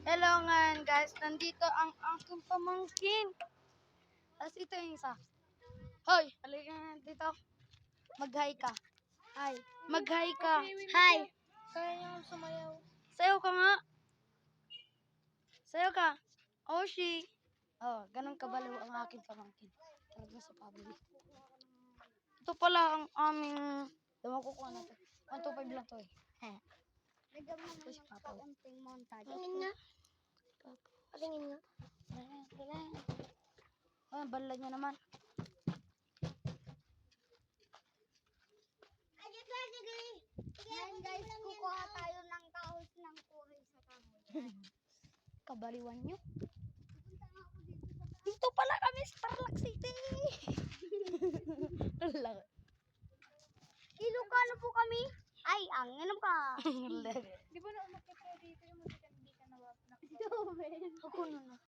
Hello nga guys, nandito ang aking pamangkin. Tapos ito yung isa. Hoy, halika nga dito. Mag-hi ka. Hi. Mag-hi ka. Hi. Kaya niya sumayaw. Sayaw ka nga. Sayaw ka. Oshi. Oh, ganun kabalo ang aking pamangkin. Talaga sa family. Ito pala ang aming... Ewan ko kung ano to. 125 lang to eh. Lagyan mo ng kaunting montage. Tingin nga. Patingin nga. Oh, balad niya naman. Ngayon guys, kukuha tayo ng kahoy ng kuhay sa kahoy. Kabaliwan nyo. Pupunta nga ako dito sa taas. Dito pala kami sa Tarlac City. Laki. Ilocano po kami. Ay, ang inom ka. Laki. Di ba na umakit ka dito yung hindi ka Ako na.